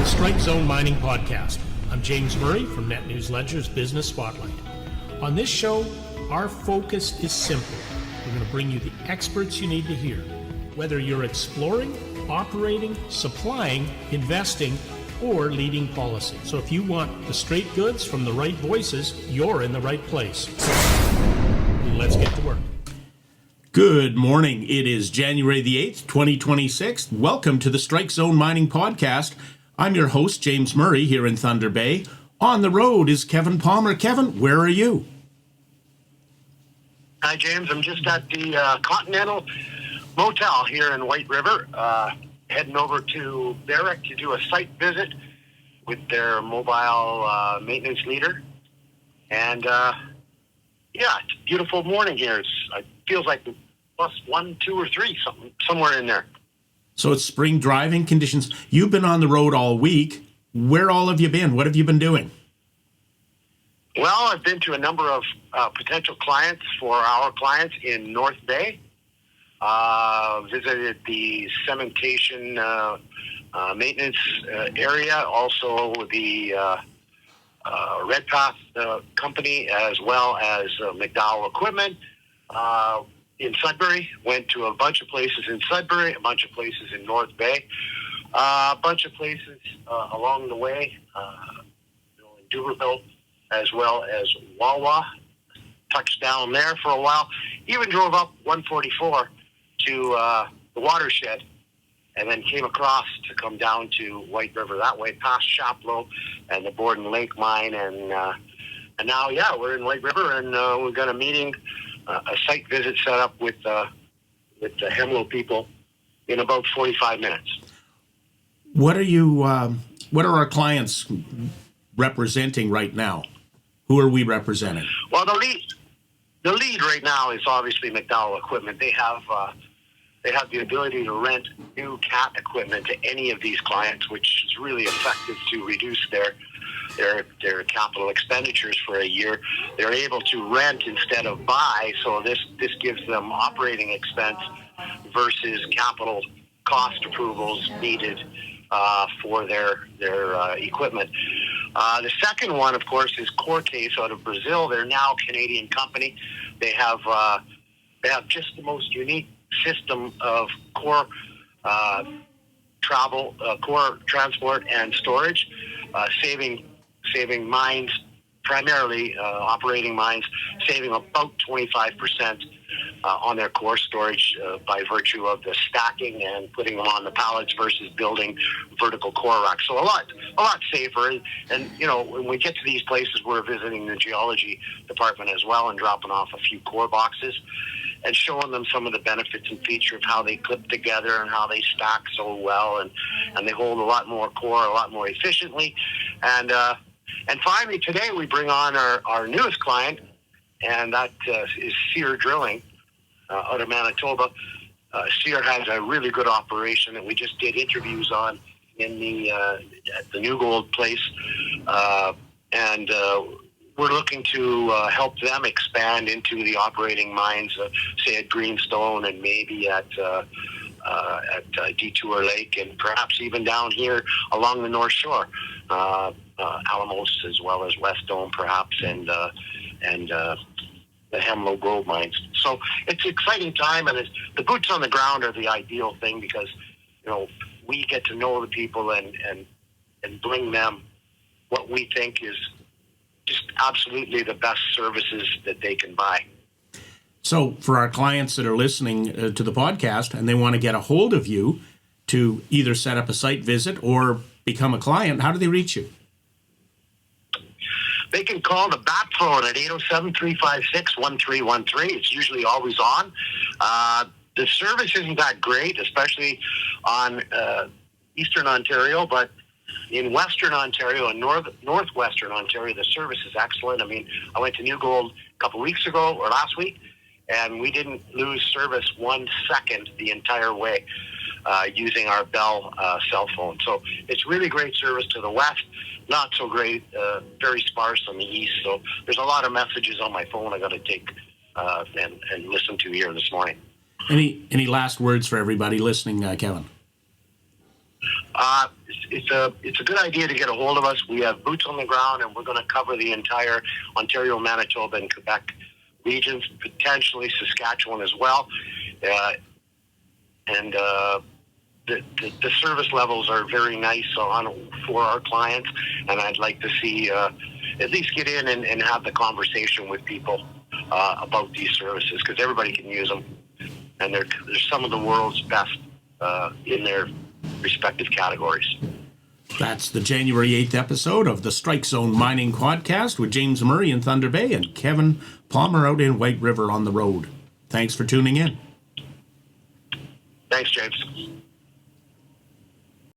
Strike Zone Mining Podcast. I'm James Murray from Net News Ledger's Business Spotlight. On this show, our focus is simple. We're going to bring you the experts you need to hear. Whether you're exploring, operating, supplying, investing, or leading policy. So if you want the straight goods from the right voices, you're in the right place. Let's get to work. Good morning. It is January the 8th, 2026. Welcome to the Strike Zone Mining Podcast. I'm your host, James Murray, here in Thunder Bay. On the road is Kevin Palmer. Kevin, where are you? Hi, James. I'm just at the Continental Motel here in White River, heading over to Barrick to do a site visit with their mobile maintenance leader. And, it's a beautiful morning here. It feels like +1, 2, or 3, somewhere in there. So it's spring driving conditions. You've been on the road all week. Where all have you been? What have you been doing? Well, I've been to a number of potential clients for our clients in North Bay. Visited the cementation maintenance area, also the Redpath company, as well as McDowell Equipment. In Sudbury, went to a bunch of places in Sudbury, a bunch of places in North Bay, a bunch of places along the way, in Duberville, as well as Wawa. Touched down there for a while. Even drove up 144 to the watershed, and then came across to come down to White River that way, past Chapleau and the Borden Lake mine, and now, we're in White River, and we've got a meeting. A site visit set up with the Hemlo people in about 45 minutes. What are our clients representing right now? Who are we representing? Well, the lead right now is obviously McDowell Equipment. They have the ability to rent new Cat equipment to any of these clients, which is really effective to reduce their capital expenditures for a year. They're able to rent instead of buy, so this gives them operating expense versus capital cost approvals needed for their equipment. The second one, of course, is Corcase out of Brazil. They're now a Canadian company. They have just the most unique system of core core transport and storage, saving mines, primarily operating mines, saving about 25% on their core storage by virtue of the stacking and putting them on the pallets versus building vertical core racks. So a lot safer. And when we get to these places, we're visiting the geology department as well and dropping off a few core boxes and showing them some of the benefits and feature of how they clip together and how they stack so well, and they hold a lot more core a lot more efficiently. And finally, today we bring on our newest client, and that is Sear Drilling out of Manitoba. Sear has a really good operation that we just did interviews on in at the New Gold place, and we're looking to help them expand into the operating mines, say at Greenstone and maybe at Detour Lake, and perhaps even down here along the North Shore, Alamos as well as West Dome perhaps, and the Hemlo gold mines. So it's an exciting time, and the boots on the ground are the ideal thing because we get to know the people and bring them what we think is just absolutely the best services that they can buy. So for our clients that are listening to the podcast and they want to get a hold of you to either set up a site visit or become a client, how do they reach you? They can call the BAT phone at 807-356-1313. It's usually always on. The service isn't that great, especially on Eastern Ontario, but in Western Ontario and Northwestern Ontario, the service is excellent. I mean, I went to New Gold a couple weeks ago or last week, and we didn't lose service 1 second the entire way using our Bell cell phone. So it's really great service to the west, not so great, very sparse on the east. So there's a lot of messages on my phone I got to take and listen to here this morning. Any last words for everybody listening, Kevin? It's a good idea to get a hold of us. We have boots on the ground, and we're going to cover the entire Ontario, Manitoba, and Quebec regions, potentially Saskatchewan as well. The service levels are very nice for our clients, and I'd like to see at least get in and have the conversation with people about these services, because everybody can use them, and they're some of the world's best in their respective categories. That's the January 8th episode of the Strike Zone Mining Quadcast with James Murray in Thunder Bay and Kevin Palmer out in White River on the road. Thanks for tuning in. Thanks, James.